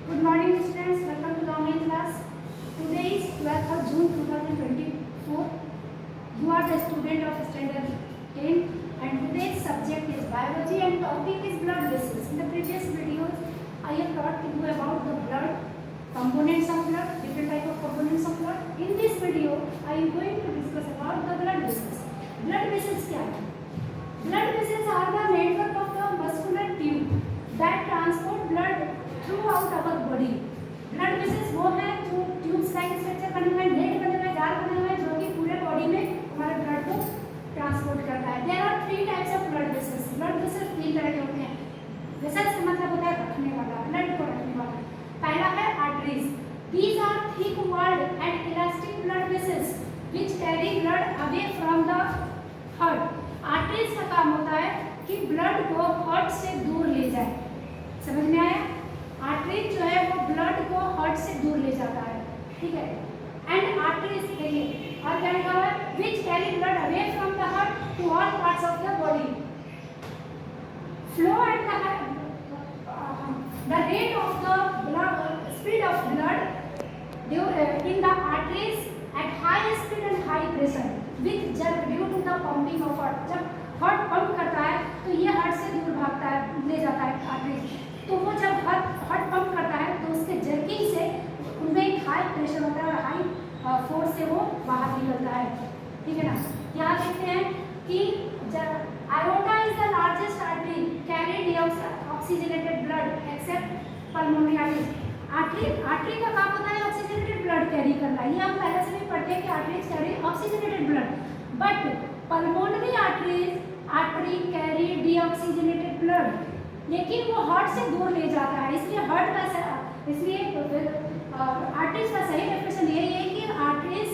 Good morning students, welcome to the online class. Today is 12th of June 2024. You are the student of standard 10 and today's subject is biology and topic is blood vessels. In the previous videos, I have taught you about the blood, components of blood, different type of components of blood. In this video, I am going to discuss about the blood vessels. Blood vessels क्या है? Blood vessels are the network of the muscular tube that transport blood throughout our body. Blood vessels वो है जो tubes like structure बने हुए हैं, net बने हुए हैं, जाल बने हुए हैं जो कि पूरे बॉडी में हमारे ब्लड को ट्रांसपोर्ट करता है. There are three types of blood vessels. Blood vessels तीन तरह के होते हैं. Vessels का मतलब होता है रखने वाला, ब्लड को रखने वाला. पहला है arteries. These are thick-walled and elastic blood vessels which carry blood away from the heart. Arteries का काम होता है कि ब्लड को हार्ट से दूर ले जाए. समझ में आया? आर्टरीज जो है वो ब्लड को हार्ट से दूर ले जाता है, ठीक है. एंड आर्टरीज के लिए और क्या लिखा हुआ है? Which carry blood away from the heart to all parts of the body. Flow at the rate of the blood, speed of blood in the arteries at high speed and high pressure with jerk due to the pumping of heart. जब heart pump करता है तो ये heart से दूर भागता है, ले जाता है आर्टरीज. तो वो जब हार्ट पंप करता है तो उसके जर्किंग से उनमें एक हाई प्रेशर होता है और हाई फोर्स से वो बाहर निकलता है, ठीक है ना. यहाँ देखते हैं कि aorta is the largest artery carry deoxygenated blood except pulmonary arteries. Artery का काम होता है ऑक्सीजनेटेड ब्लड कैरी करना. ये हम पहले से भी पढ़ते हैं कि arteries carry oxygenated blood, but pulmonary artery carry deoxygenated blood, लेकिन वो हार्ट से दूर ले जाता है. इसलिए आर्टरीज का सही डेफिनेशन यही है कि arteries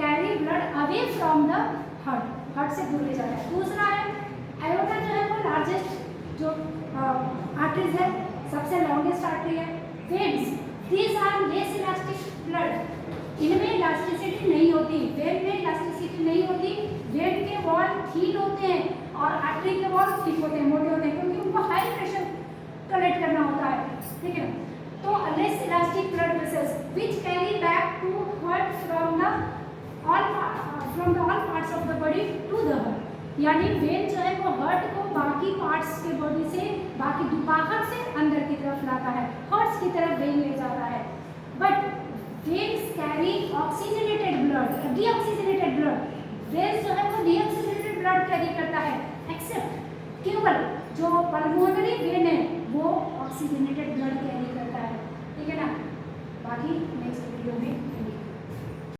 carry blood away from the heart से दूर ले जाता है. दूसरा है एओर्टा जो है वो लार्जेस्ट जो आर्टरीज है, सबसे लॉन्गेस्ट आर्टरी है. Veins, these are less elastic blood. इनमें इलास्टिसिटी नहीं होती, वेन में इलास्टिसिटी नहीं होती. वेन के वॉल थीन होते हैं और आर्टरी के वॉल थिक होते हैं, मोटे होते हैं, क्योंकि उनको हाई प्रेशर टॉलरेट करना होता है, ठीक है. तो less elastic blood vessels which carry back to heart from the all parts of the body to the heart. यानी वेन जो है वो हार्ट को बाकी पार्ट्स के बॉडी से बाहर से अंदर की तरफ लाता है, हार्ट की तरफ वेन ले जाता है. But veins carry oxygenated blood, deoxygenated blood. Veins जो है वो डीऑक्सीजनेटेड ब्लड कैरी करता है, एक्सेप्ट केवल जो पल्मोनरी वेन है वो ऑक्सीजनेटेड ब्लड कैरी करता है, ठीक है ना. बाकी नेक्स्ट वीडियो में